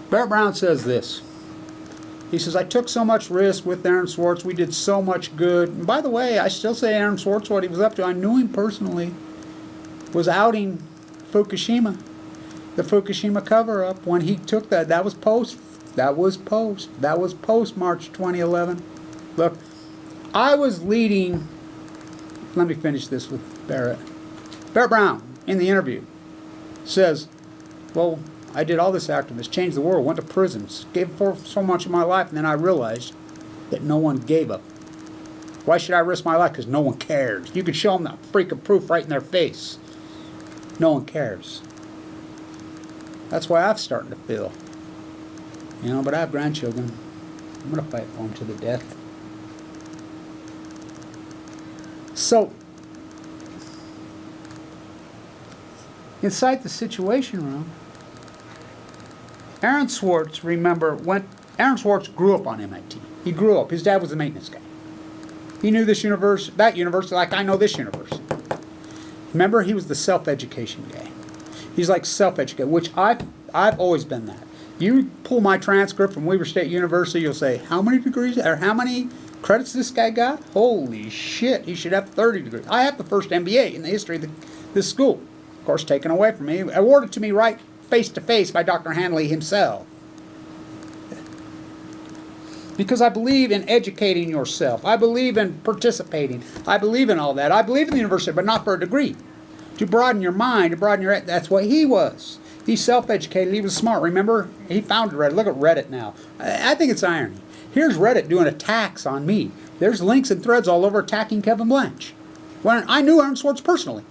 Barrett Brown says this. He says, I took so much risk with Aaron Swartz. We did so much good. And by the way, I still say Aaron Swartz, what he was up to. I knew him personally. Was outing Fukushima. The Fukushima cover-up. When he took that, that was post. That was post. That was post March 2011. Look, I was leading. Let me finish this with Barrett. Barrett Brown, in the interview, says, well, I did all this activism, changed the world, went to prisons, gave for so much of my life, and then I realized that no one gave up. Why should I risk my life? Because no one cares. You can show them that freaking proof right in their face. No one cares. That's why I'm starting to feel. You know, but I have grandchildren. I'm going to fight for them to the death. So, inside the Situation Room, Aaron Swartz, remember, Aaron Swartz grew up on MIT. He grew up. His dad was a maintenance guy. He knew this university, that university, like I know this university. Remember, he was the self-education guy. He's like self-educated, which I've always been that. You pull my transcript from Weber State University, you'll say, how many degrees, or how many credits this guy got? Holy shit, he should have 30 degrees. I have the first MBA in the history of this school. Of course, taken away from me, awarded to me right face-to-face by Dr. Hanley himself. Because I believe in educating yourself. I believe in participating. I believe in all that. I believe in the university, but not for a degree. To broaden your mind, to broaden your... That's what he was. He's self-educated. He was smart. Remember, he founded Reddit. Look at Reddit now. I think it's irony. Here's Reddit doing attacks on me. There's links and threads all over attacking Kevin Blanch. When I knew Aaron Swartz personally.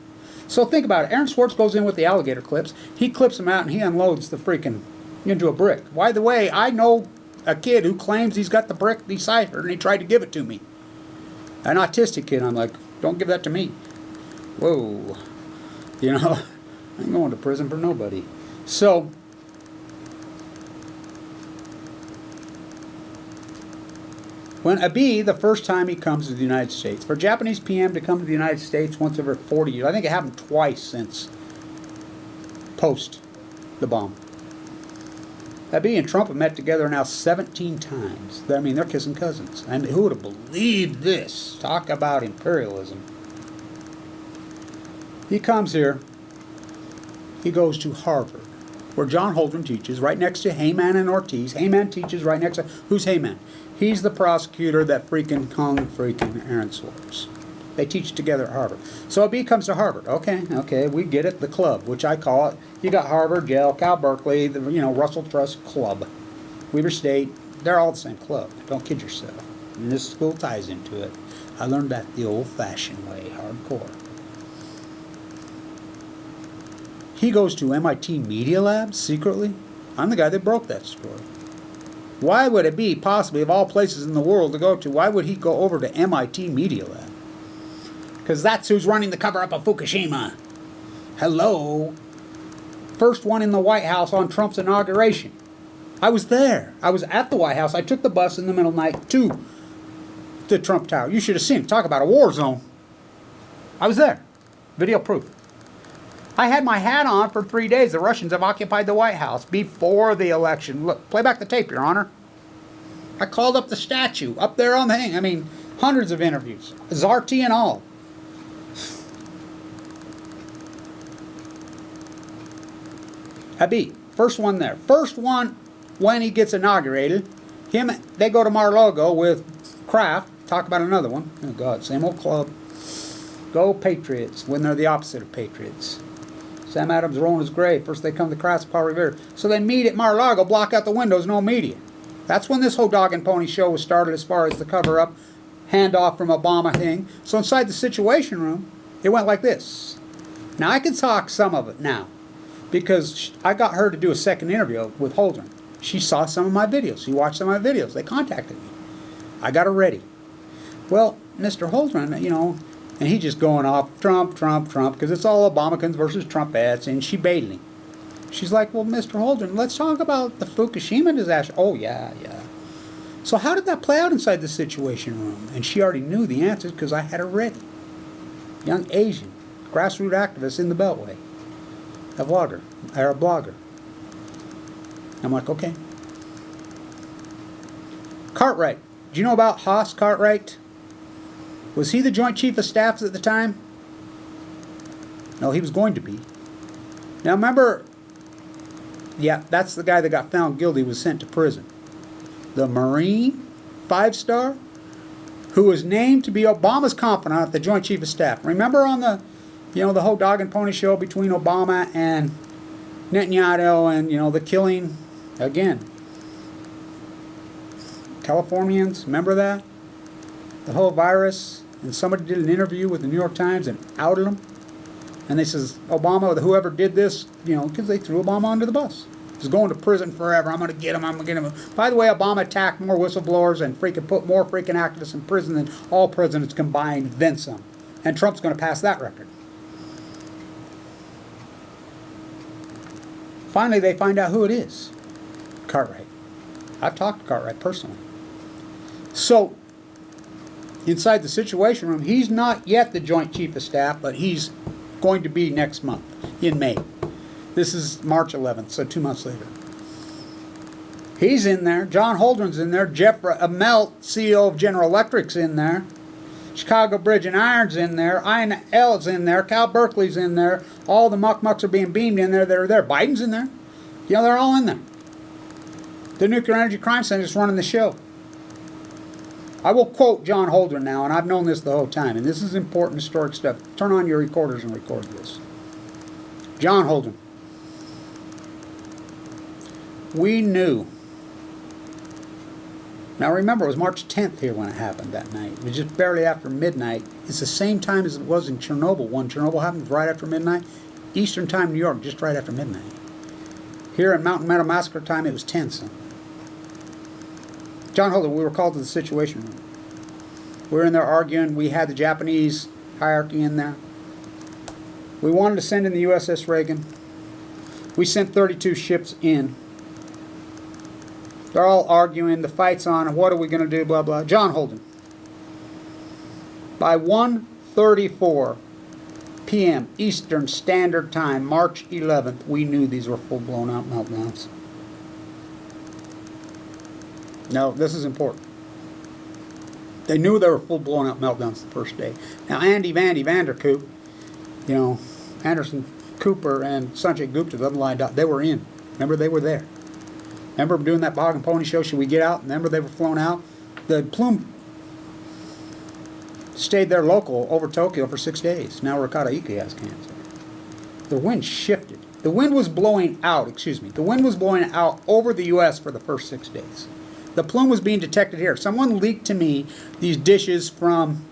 So think about it. Aaron Swartz goes in with the alligator clips. He clips them out and he unloads the freaking into a brick. By the way, I know a kid who claims he's got the brick deciphered and he tried to give it to me. An autistic kid. I'm like, don't give that to me. Whoa. You know, I ain't going to prison for nobody. So, when Abe, the first time he comes to the United States, for a Japanese PM to come to the United States once every 40 years, I think it happened twice since post the bomb. Abe and Trump have met together now 17 times. I mean, they're kissing cousins. And who would have believed this? Talk about imperialism. He comes here. He goes to Harvard, where John Holdren teaches, right next to Heyman and Ortiz. Heyman teaches right next to... Who's Heyman? He's the prosecutor that freaking hung freaking Aaron Swartz. They teach together at Harvard. So Abe comes to Harvard. Okay, we get it. The club, which I call it. You got Harvard, Yale, Cal Berkeley, the Russell Trust Club, Weber State. They're all the same club. Don't kid yourself. And this school ties into it. I learned that the old-fashioned way, hardcore. He goes to MIT Media Lab secretly. I'm the guy that broke that story. Why would it be possibly, of all places in the world to go to, why would he go over to MIT Media Lab? Because that's who's running the cover-up of Fukushima. Hello. First one in the White House on Trump's inauguration. I was there. I was at the White House. I took the bus in the middle of the night to the Trump Tower. You should have seen it. Talk about a war zone. I was there. Video proof. I had my hat on for 3 days. The Russians have occupied the White House before the election. Look, play back the tape, Your Honor. I called up the statue up there on the thing. I mean, hundreds of interviews. Zarty and all. Abe, first one there. First one when he gets inaugurated. They go to Mar-a-Lago with Kraft. Talk about another one. Oh, God, same old club. Go Patriots when they're the opposite of Patriots. Sam Adams rolling his grave. First they come to Kraft, Paul Revere. So they meet at Mar-a-Lago, block out the windows, no media. That's when this whole dog and pony show was started as far as the cover-up, handoff from Obama thing. So inside the Situation Room, it went like this. Now I can talk some of it now because I got her to do a second interview with Holdren. She saw some of my videos. She watched some of my videos. They contacted me. I got her ready. Well, Mr. Holdren, and he just going off, Trump, Trump, Trump, because it's all Obamacans versus Trumpettes, and she baited him. She's like, well, Mr. Holdren, let's talk about the Fukushima disaster. Oh, yeah. So how did that play out inside the Situation Room? And she already knew the answers because I had her ready. Young Asian, grassroots activist in the Beltway. A vlogger, or a blogger. I'm like, okay. Cartwright. Do you know about Haas Cartwright? Was he the Joint Chief of Staff at the time? No, he was going to be. Now remember, yeah, that's the guy that got found guilty, was sent to prison. The Marine, 5-star, who was named to be Obama's confidant at the Joint Chief of Staff. Remember on the, the whole dog and pony show between Obama and Netanyahu, and, the killing, again, Californians, remember that? The whole virus, and somebody did an interview with the New York Times and outed them. And they says, Obama, whoever did this, because they threw Obama under the bus. He's going to prison forever. I'm going to get him. I'm going to get him. By the way, Obama attacked more whistleblowers and put more freaking activists in prison than all presidents combined, then some. And Trump's going to pass that record. Finally, they find out who it is. Cartwright. I've talked to Cartwright personally. So, inside the Situation Room, he's not yet the Joint Chief of Staff, but he's going to be next month, in May. This is March 11th, so 2 months later. He's in there. John Holdren's in there. Jeff Melt, CEO of General Electric's in there. Chicago Bridge and Iron's in there. INL's in there. Cal Berkeley's in there. All the mucks are being beamed in there. They're there. Biden's in there. They're all in there. The Nuclear Energy Crime Center is running the show. I will quote John Holdren now, and I've known this the whole time, and this is important historic stuff. Turn on your recorders and record this. John Holdren. We knew. Now remember, it was March 10th here when it happened that night. It was just barely after midnight. It's the same time as it was in Chernobyl. When Chernobyl happened, right after midnight. Eastern time, New York, just right after midnight. Here in Mountain Meadow Massacre time, it was 10 something. John Holdren, we were called to the Situation Room. We were in there arguing. We had the Japanese hierarchy in there. We wanted to send in the USS Reagan. We sent 32 ships in. They're all arguing. The fight's on. What are we going to do? Blah, blah. John Holdren. By 1:34 p.m. Eastern Standard Time, March 11th, we knew these were full-blown out meltdowns. No, this is important. They knew they were full-blown out meltdowns the first day. Now, Andy Vanderkoop, Anderson Cooper and Sanjay Gupta, them lined up. They were in. Remember, they were there. Remember doing that Bog and Pony show? Should we get out? Remember, they were flown out. The plume stayed there local over Tokyo for 6 days. Now Ricardo Ike has cancer. The wind shifted. The wind was blowing out, The wind was blowing out over the U.S. for the first 6 days. The plume was being detected here. Someone leaked to me these dishes from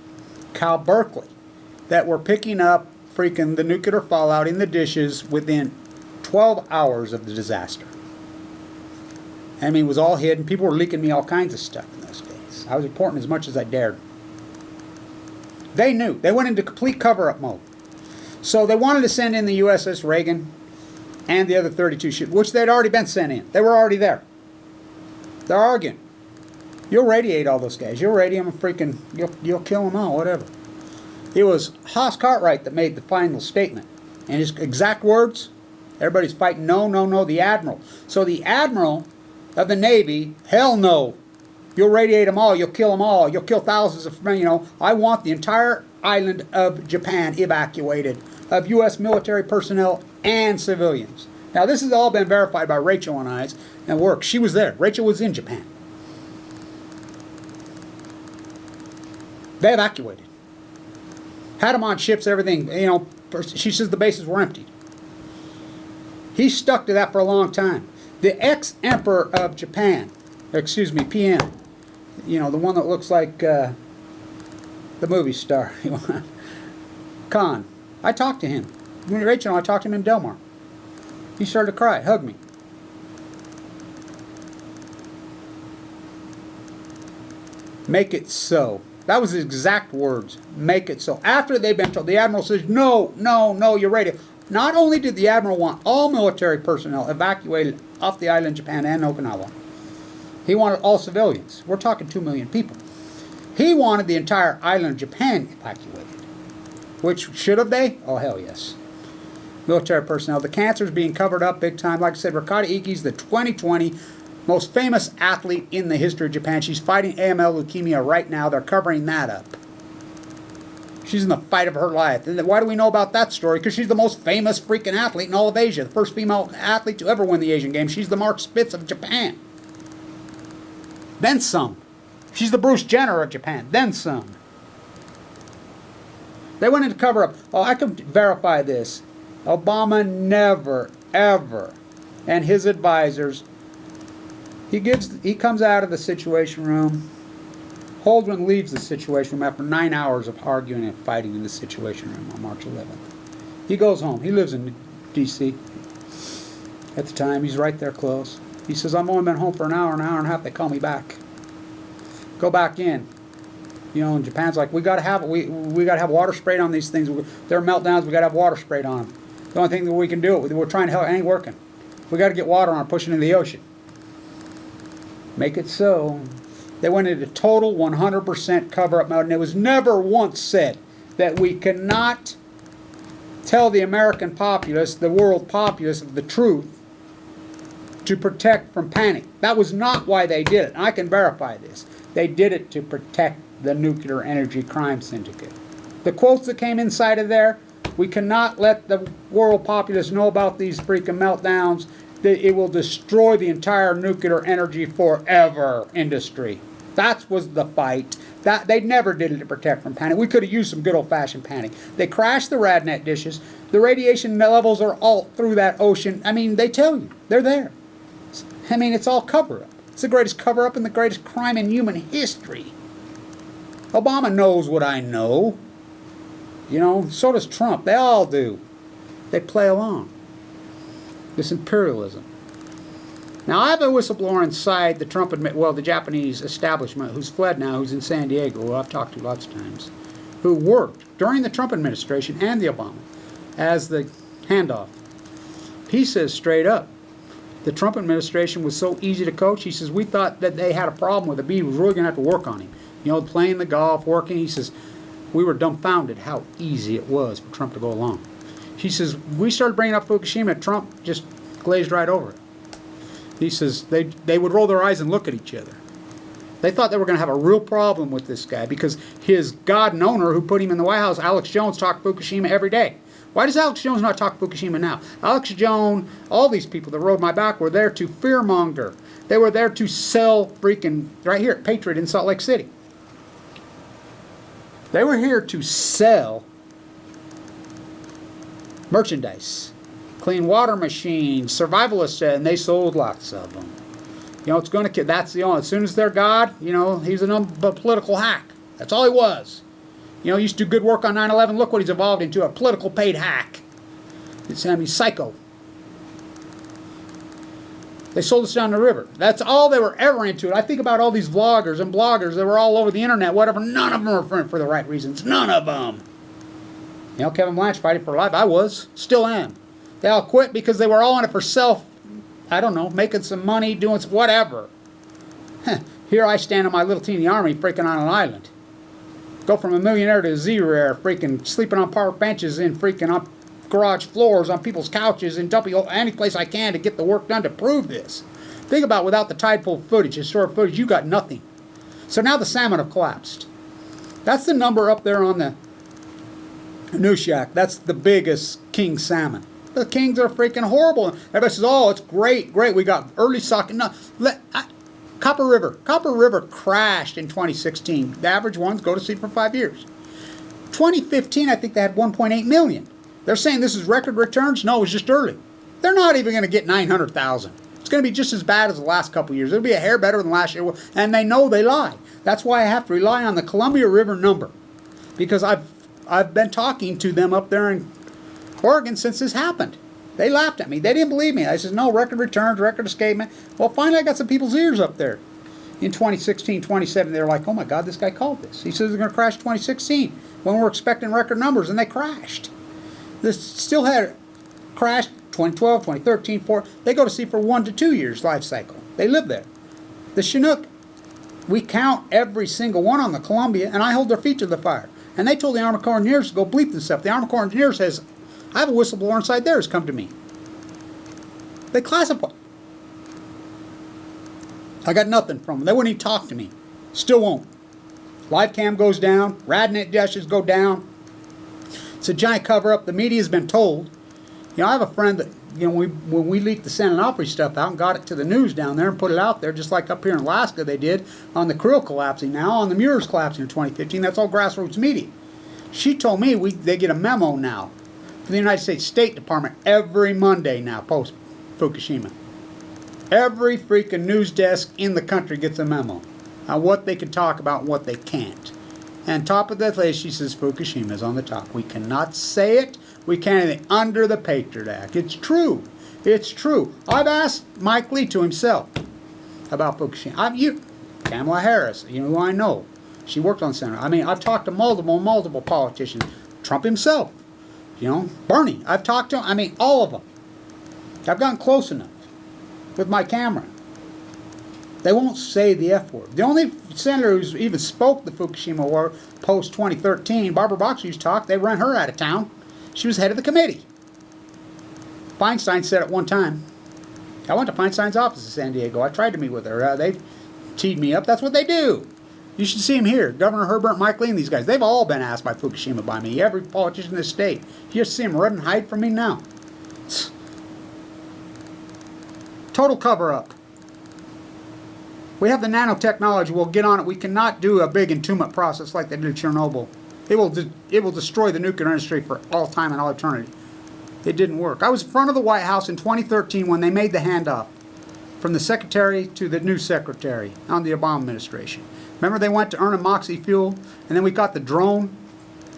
Cal Berkeley that were picking up freaking the nuclear fallout in the dishes within 12 hours of the disaster. I mean, it was all hidden. People were leaking me all kinds of stuff in those days. I was reporting as much as I dared. They knew. They went into complete cover-up mode. So they wanted to send in the USS Reagan and the other 32 ships, which they'd already been sent in. They were already there. They're arguing. You'll radiate all those guys. You'll radiate them and freaking, you'll kill them all, whatever. It was Haas Cartwright that made the final statement. And his exact words, everybody's fighting, no, no, no, the Admiral. So the Admiral of the Navy, hell no. You'll radiate them all. You'll kill them all. You'll kill thousands of, I want the entire island of Japan evacuated of U.S. military personnel and civilians. Now, this has all been verified by Rachel and I's and work. She was there. Rachel was in Japan. They evacuated. Had them on ships, everything. She says the bases were emptied. He stuck to that for a long time. The ex-emperor of Japan, PM, the one that looks like the movie star, Khan. I talked to him. Rachel and I talked to him in Delmar. He started to cry, hugged me. Make it so. That was his exact words. Make it so. After they've been told, the Admiral says, no, no, no, you're ready. Not only did the Admiral want all military personnel evacuated off the island of Japan and Okinawa, he wanted all civilians. We're talking 2 million people. He wanted the entire island of Japan evacuated. Which, should have they? Oh, hell yes. military personnel. The cancer is being covered up big time. Like I said, Ricardo Iki's the 2020 most famous athlete in the history of Japan. She's fighting AML leukemia right now. They're covering that up. She's in the fight of her life. And why do we know about that story? Because she's the most famous freaking athlete in all of Asia. The first female athlete to ever win the Asian Games. She's the Mark Spitz of Japan. Then some. She's the Bruce Jenner of Japan. Then some. They went in to cover up. Oh, I can verify this. Obama never, ever, and his advisors, he comes out of the Situation Room. Holdren leaves the Situation Room after 9 hours of arguing and fighting in the Situation Room on March 11th. He goes home. He lives in D.C. at the time. He's right there close. He says, I've only been home for an hour and a half. They call me back. Go back in. You know, and Japan's like, we gotta have water sprayed on these things. There are meltdowns. We gotta have water sprayed on them. The only thing that we can do, we're trying to help. It ain't working. We gotta get water on it, push it into the ocean. Make it so. They went into total 100% cover-up mode, and it was never once said that we cannot tell the American populace, the world populace, the truth to protect from panic. That was not why they did it. And I can verify this. They did it to protect the nuclear energy crime syndicate. The quotes that came inside of there, we cannot let the world populace know about these freaking meltdowns. It will destroy the entire nuclear energy forever industry. That was the fight. They never did it to protect from panic. We could have used some good old-fashioned panic. They crashed the Radnet dishes. The radiation levels are all through that ocean. I mean, they tell you. They're there. I mean, it's all cover-up. It's the greatest cover-up and the greatest crime in human history. Obama knows what I know. You know, so does Trump. They all do. They play along. This imperialism. Now, I have a whistleblower inside the the Japanese establishment who's fled now, who's in San Diego, who I've talked to lots of times, who worked during the Trump administration and the Obama as the handoff. He says straight up, the Trump administration was so easy to coach. He says, we thought that they had a problem with it. We was really going to have to work on him. You know, playing the golf, working. He says, we were dumbfounded how easy it was for Trump to go along. He says, we started bringing up Fukushima, Trump just glazed right over it. He says, they would roll their eyes and look at each other. They thought they were going to have a real problem with this guy because his god and owner who put him in the White House, Alex Jones, talked Fukushima every day. Why does Alex Jones not talk Fukushima now? Alex Jones, all these people that rode my back were there to fearmonger. They were there to sell freaking, right here at Patriot in Salt Lake City. They were here to sell merchandise, clean water machines, survivalists, and they sold lots of them. You know, it's going to, that's the only, as soon as they're God, you know, he's a political hack. That's all he was. You know, he used to do good work on 9/11. Look what he's evolved into, a political paid hack. It's, I mean, psycho. They sold us down the river. That's all they were ever into it. I think about all these vloggers and bloggers that were all over the internet, whatever. None of them were for the right reasons. None of them. You know, Kevin Blanch fighting for life. I was. Still am. They all quit because they were all in it for self, I don't know, making some money, doing some whatever. Here I stand in my little teeny army freaking on an island. Go from a millionaire to a zero, freaking sleeping on park benches and freaking on garage floors, on people's couches, and dumping any place I can to get the work done to prove this. Think about without the tide pool footage, historic footage, you got nothing. So now the salmon have collapsed. That's the number up there on the news shack. That's the biggest king salmon. The kings are freaking horrible. Everybody says, oh, it's great, great. We got early stocking. No, Copper River. Copper River crashed in 2016. The average ones go to sleep for 5 years. 2015, I think they had 1.8 million. They're saying this is record returns. No, it was just early. They're not even going to get 900,000. It's going to be just as bad as the last couple years. It'll be a hair better than last year. And they know they lie. That's why I have to rely on the Columbia River number. Because I've been talking to them up there in Oregon since this happened. They laughed at me. They didn't believe me. I said, no, record returns, record escapement. Well, finally I got some people's ears up there. In 2016, 2017, they were like, oh my God, this guy called this. He says they're going to crash 2016 when we're expecting record numbers, and they crashed. This still had crashed 2012, 2013, 2014. They go to sea for 1 to 2 years life cycle. They live there. The Chinook, we count every single one on the Columbia, and I hold their feet to the fire. And they told the Army Corps of Engineers to go bleep themselves. The Army Corps of Engineers has I have a whistleblower inside there who's come to me. They classify. I got nothing from them. They wouldn't even talk to me. Still won't. Live cam goes down. Radnet dashes go down. It's a giant cover-up. The media's been told. You know, I have a friend that, you know, when we leaked the San Onofre stuff out and got it to the news down there and put it out there, just like up here in Alaska they did on the Krill collapsing now, on the Muirs collapsing in 2015. That's all grassroots media. She told me they get a memo now from the United States State Department every Monday now, post-Fukushima. Every freaking news desk in the country gets a memo on what they can talk about and what they can't. And top of the list, she says Fukushima is on the top. We cannot say it. We can't anything under the Patriot Act. It's true. It's true. I've asked Mike Lee to himself about Fukushima. Kamala Harris, you know who I know. She worked on Senate. I mean, I've talked to multiple politicians. Trump himself. You know, Bernie. I've talked to him. I mean, all of them. I've gotten close enough with my camera. They won't say the F word. The only senator who's even spoke the Fukushima war post-2013, Barbara Boxer used to talk. They ran her out of town. She was head of the committee. Feinstein said at one time, I went to Feinstein's office in San Diego. I tried to meet with her. They teed me up. That's what they do. You should see him here. Governor Herbert, Mike Lee, and these guys. They've all been asked by Fukushima by me. Every politician in this state. You just see him run and hide from me now. Total cover-up. We have the nanotechnology. We'll get on it. We cannot do a big entombment process like they did at Chernobyl. It will destroy the nuclear industry for all time and all eternity. It didn't work. I was in front of the White House in 2013 when they made the handoff from the secretary to the new secretary on the Obama administration. Remember they went to earn a Moxie fuel, and then we got the drone.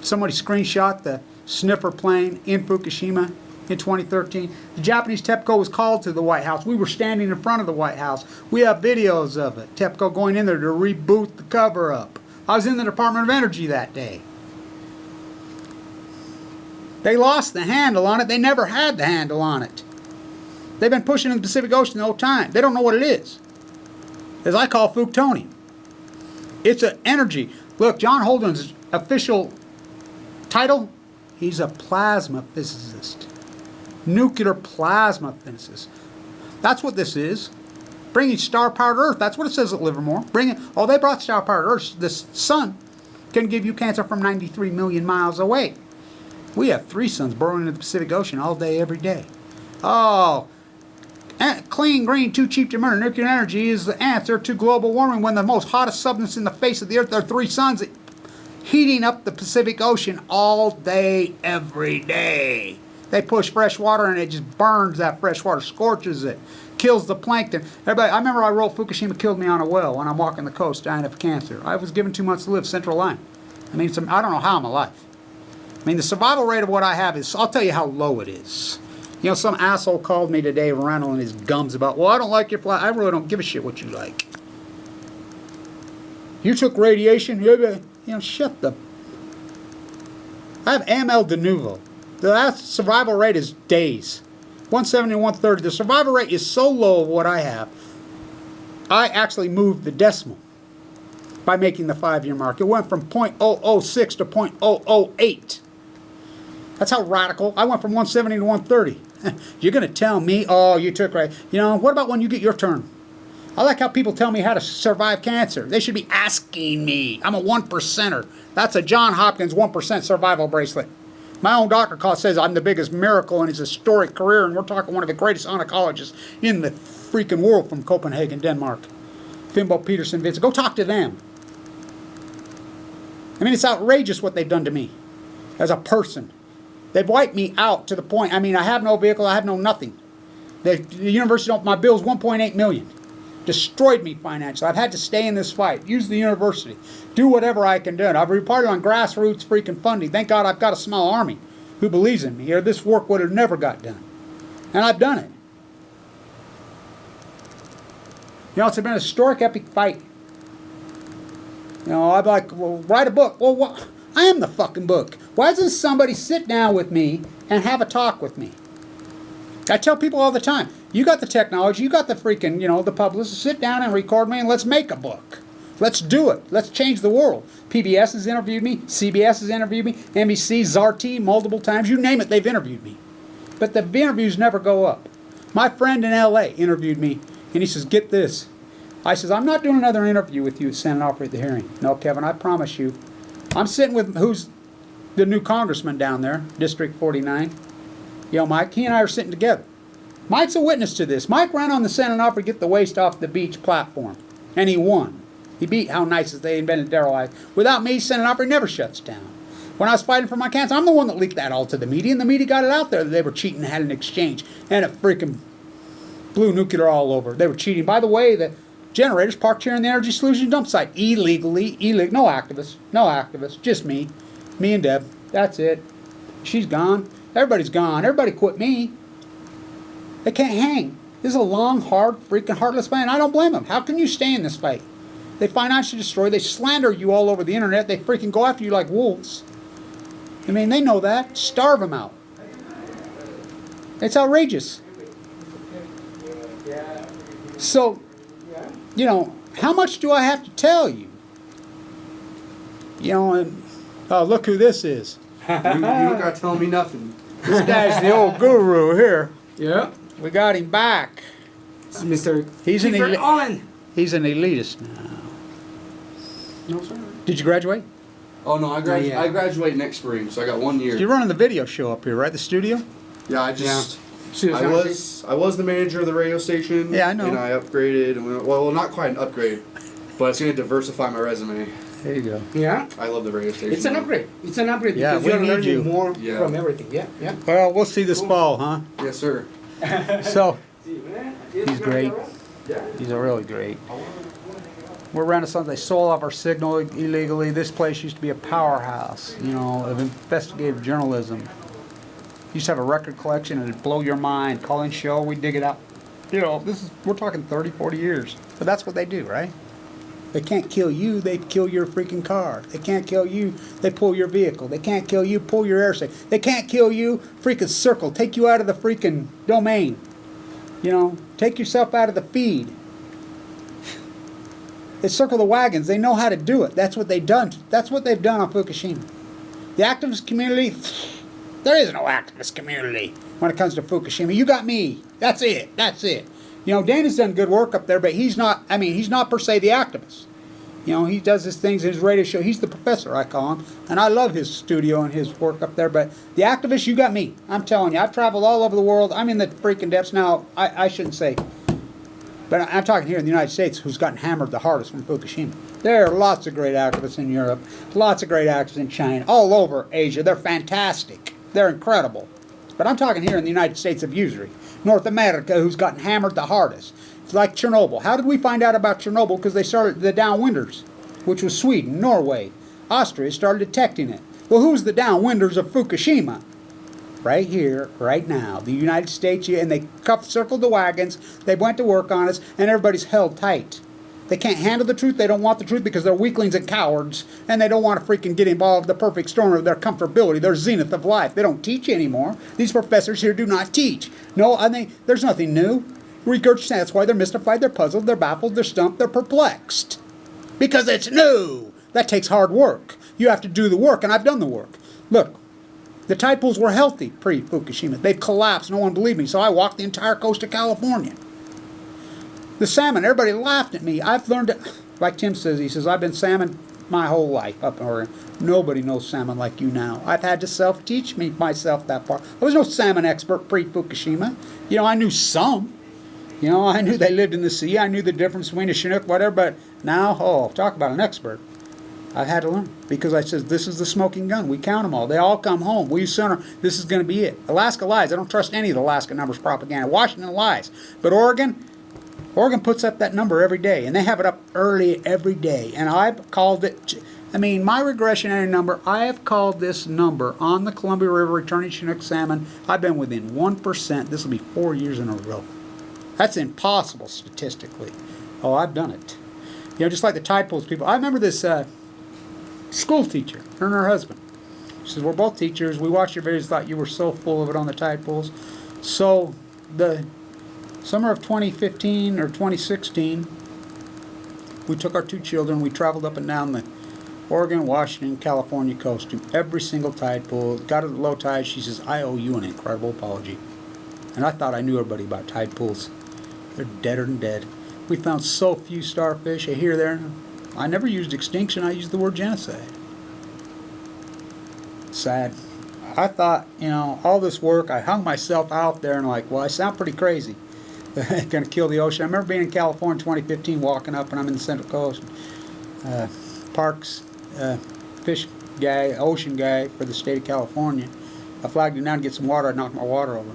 Somebody screenshot the sniffer plane in Fukushima in 2013. The Japanese TEPCO was called to the White House. We were standing in front of the White House. We have videos of it. TEPCO going in there to reboot the cover-up. I was in the Department of Energy that day. They lost the handle on it. They never had the handle on it. They've been pushing in the Pacific Ocean the whole time. They don't know what it is. As I call Fuktonium. It's an energy. Look, John Holden's official title, he's a plasma physicist. Nuclear plasma physicist. That's what this is. Bringing star-powered Earth. That's what it says at Livermore. Oh, they brought star-powered Earth. This sun can give you cancer from 93 million miles away. We have 3 suns burrowing into the Pacific Ocean all day, every day. Oh, clean, green, too cheap to murder. Nuclear energy is the answer to global warming when the most hottest substance in the face of the Earth are 3 suns heating up the Pacific Ocean all day, every day. They push fresh water and it just burns that fresh water, scorches it, kills the plankton. Everybody, I remember I wrote Fukushima killed me on a well when I'm walking the coast dying of cancer. I was given 2 months to live, central line. I mean, I don't know how I'm alive. I mean, the survival rate of what I have is, I'll tell you how low it is. You know, some asshole called me today, rattling his gums about, well, I don't like your fly. I really don't give a shit what you like. You took radiation, you know, shut the... I have AML de novo. The last survival rate is days. 170 to 130. The survival rate is so low of what I have, I actually moved the decimal by making the 5-year mark. It went from 0.006 to 0.008. That's how radical. I went from 170 to 130. You're going to tell me, oh, you took right. You know, what about when you get your turn? I like how people tell me how to survive cancer. They should be asking me. I'm a 1%er. That's a John Hopkins 1% survival bracelet. My own doctor says I'm the biggest miracle in his historic career, and we're talking one of the greatest oncologists in the freaking world from Copenhagen, Denmark. Fimbo Peterson Vince. Go talk to them. I mean, it's outrageous what they've done to me as a person. They've wiped me out to the point, I mean, I have no vehicle, I have no nothing. The university, my bill's $1.8 million. Destroyed me financially. I've had to stay in this fight, use the university, do whatever I can do. I've reported on grassroots freaking funding. Thank God I've got a small army who believes in me, or this work would have never got done. And I've done it. You know, it's been a historic, epic fight. You know, I'm like, well, write a book. Well, what? I am the fucking book. Why doesn't somebody sit down with me and have a talk with me? I tell people all the time, you got the technology, you got the freaking, you know, the publicist, sit down and record me and let's make a book. Let's do it. Let's change the world. PBS has interviewed me. CBS has interviewed me. NBC, ZRT, multiple times. You name it, they've interviewed me. But the interviews never go up. My friend in L.A. interviewed me, and he says, get this. I says, I'm not doing another interview with you at Senate offer at the hearing. No, Kevin, I promise you. I'm sitting with, who's the new congressman down there, District 49. You know, Mike, he and I are sitting together. Mike's a witness to this. Mike ran on the Senate offer to get the waste off the beach platform, and he won. He beat How Nice Is They invented Darrell. Without me, Senate offer never shuts down. When I was fighting for my cancer, I'm the one that leaked that all to the media, and the media got it out there that they were cheating and had an exchange, and it freaking blew nuclear all over. They were cheating. By the way, the generators parked here in the Energy Solutions dump site illegally. No activists, just me and Deb. That's it. She's gone. Everybody's gone. Everybody quit me. They can't hang. This is a long, hard, freaking heartless fight, and I don't blame them. How can you stay in this fight? They financially destroy. They slander you all over the internet. They freaking go after you like wolves. I mean, they know that. Starve them out. It's outrageous. So, you know, how much do I have to tell you? You know, and look who this is. You don't got to tell me nothing. This guy's the old guru here. Yeah. We got him back. This is Mr. He's an He's an elitist now. No, sir. Did you graduate? Oh, no, I graduate next spring, so I got 1 year. You're running the video show up here, right? The studio? Yeah, I was the manager of the radio station. Yeah, I know. And I upgraded. And well, not quite an upgrade, but it's going to diversify my resume. There you go. Yeah. I love the radio station. It's an upgrade. It's an upgrade Yeah, because we you're need you. learning more from everything. Yeah, yeah. Well, we'll see this fall, huh? Yes, sir. So, he's great. He's really great. We're Renaissance. They sold off our signal illegally. This place used to be a powerhouse, you know, of investigative journalism. Used to have a record collection and it'd blow your mind. Call-in show, we dig it out. You know, we're talking 30, 40 years. But that's what they do, right? They can't kill you, they kill your freaking car. They can't kill you, they pull your vehicle. They can't kill you, pull your air safe. They can't kill you, freaking circle, take you out of the freaking domain. You know, take yourself out of the feed. They circle the wagons, they know how to do it. That's what they've done. That's what they've done on Fukushima. The activist community, there is no activist community when it comes to Fukushima. You got me. That's it. That's it. You know, Dana's done good work up there, but he's not, I mean, he's not per se the activist. You know, he does his things in his radio show. He's the professor, I call him. And I love his studio and his work up there. But the activist, you got me. I'm telling you, I've traveled all over the world. I'm in the freaking depths now. I shouldn't say. But I'm talking here in the United States, who's gotten hammered the hardest from Fukushima. There are lots of great activists in Europe. Lots of great activists in China. All over Asia. They're fantastic. They're incredible. But I'm talking here in the United States of usury. North America, who's gotten hammered the hardest. It's like Chernobyl. How did we find out about Chernobyl? Because they started the downwinders, which was Sweden, Norway, Austria started detecting it. Well, who's the downwinders of Fukushima? Right here, right now. The United States, and they circled the wagons, they went to work on us, and everybody's held tight. They can't handle the truth, they don't want the truth because they're weaklings and cowards, and they don't want to freaking get involved in the perfect storm of their comfortability, their zenith of life. They don't teach anymore. These professors here do not teach. No, I think there's nothing new. Regurgitate, that's why they're mystified, they're puzzled, they're baffled, they're stumped, they're perplexed. Because it's new. That takes hard work. You have to do the work, and I've done the work. Look, the tide pools were healthy pre-Fukushima. They've collapsed. No one believed me, so I walked the entire coast of California. The salmon, everybody laughed at me. I've learned it, like Tim says, he says, I've been salmon my whole life up in Oregon. Nobody knows salmon like you now. I've had to self-teach myself that far. I was no salmon expert pre-Fukushima. You know, I knew some. You know, I knew they lived in the sea. I knew the difference between a Chinook, whatever, but now, oh, talk about an expert. I've had to learn because I said, this is the smoking gun. We count them all. They all come home. We center. This is going to be it. Alaska lies. I don't trust any of the Alaska numbers propaganda. Washington lies. But Oregon puts up that number every day, and they have it up early every day. And I've called it, I mean, my regressionary number, I have called this number on the Columbia River returning Chinook salmon. I've been within 1%. This will be 4 years in a row. That's impossible statistically. Oh, I've done it. You know, just like the tide pools people. I remember this school teacher, her and her husband. She says, we're both teachers. We watched your videos, thought you were so full of it on the tide pools. So the summer of 2015 or 2016, We took our 2 children. We traveled up and down the Oregon, Washington, California coast to every single tide pool. Got to the low tide. She says, I owe you an incredible apology. And I thought I knew everybody about tide pools. They're deader than dead. We found so few starfish. Here, there. I never used extinction. I used the word genocide. Sad. I thought, you know, all this work, I hung myself out there and like, well, I sound pretty crazy. Going to kill the ocean. I remember being in California in 2015, walking up, and I'm in the Central Coast. Parks, fish guy, ocean guy for the state of California. I flagged him down to get some water. I knocked my water over.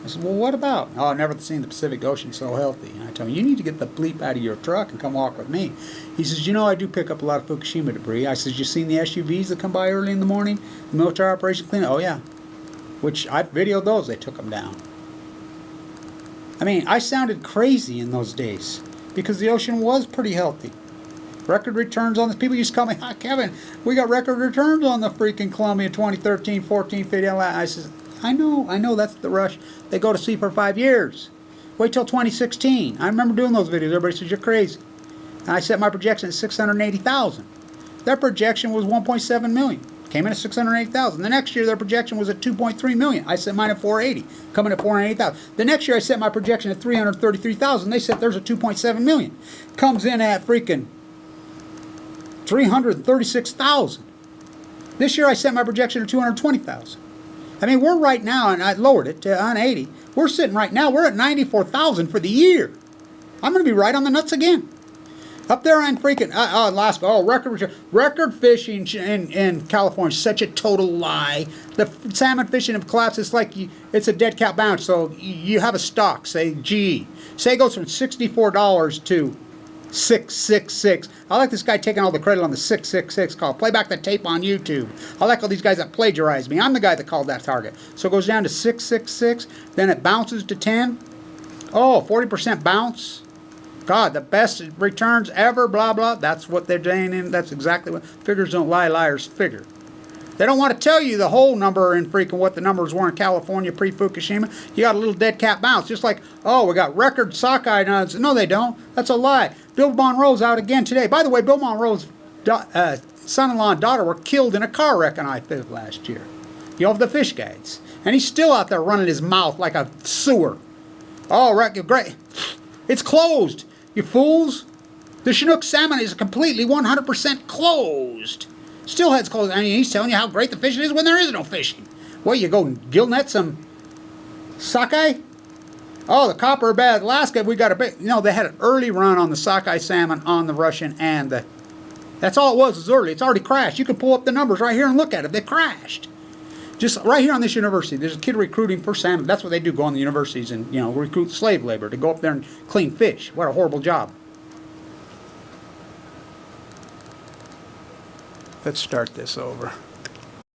I said, well, what about? Oh, I've never seen the Pacific Ocean so healthy. And I told him, you need to get the bleep out of your truck and come walk with me. He says, you know, I do pick up a lot of Fukushima debris. I says, you seen the SUVs that come by early in the morning? The military operation cleanup? Oh, yeah. Which I videoed those. They took them down. I mean, I sounded crazy in those days because the ocean was pretty healthy. Record returns on this. People used to call me, hi, Kevin, we got record returns on the freaking Columbia 2013, 14, 15. I says, I know, that's the rush. They go to sea for 5 years. Wait till 2016. I remember doing those videos. Everybody says, you're crazy. And I set my projection at 680,000. Their projection was 1.7 million. Came in at 680,000. The next year, their projection was at 2.3 million. I set mine at 480. Coming at 480,000. The next year, I set my projection at 333,000. They set theirs at 2.7 million. Comes in at freaking 336,000. This year, I set my projection at 220,000. I mean, we're right now, and I lowered it to 180. We're sitting right now, we're at 94,000 for the year. I'm going to be right on the nuts again. Up there on freaking Alaska, record fishing in California is such a total lie. The salmon fishing have collapsed. It's like it's a dead cat bounce. So you have a stock, say GE. Say it goes from $64 to 666. I like this guy taking all the credit on the 666 call. Play back the tape on YouTube. I like all these guys that plagiarize me. I'm the guy that called that target. So it goes down to 666. Then it bounces to 10. Oh, 40% bounce. God, the best returns ever, blah, blah. That's what they're saying. In. That's exactly what. Figures don't lie, liars figure. They don't want to tell you the whole number and freaking what the numbers were in California pre-Fukushima. You got a little dead cat bounce. Just like, oh, we got record sockeye nuts. No, they don't. That's a lie. Bill Monroe's out again today. By the way, Bill Monroe's son-in-law and daughter were killed in a car wreck on I-5 last year. You know, of the fish guides. And he's still out there running his mouth like a sewer. Oh, great. It's closed. You fools. The Chinook salmon is completely 100% closed. Steelhead's closed. I mean, he's telling you how great the fishing is when there is no fishing. Well, you go gill net some sockeye. Oh, the copper bad Alaska. We got a big. You know, they had an early run on the sockeye salmon on the Russian and the. That's all it was early. It's already crashed. You can pull up the numbers right here and look at it. They crashed. Just right here on this university, there's a kid recruiting for salmon. That's what they do, go on the universities and, you know, recruit slave labor to go up there and clean fish. What a horrible job. Let's start this over.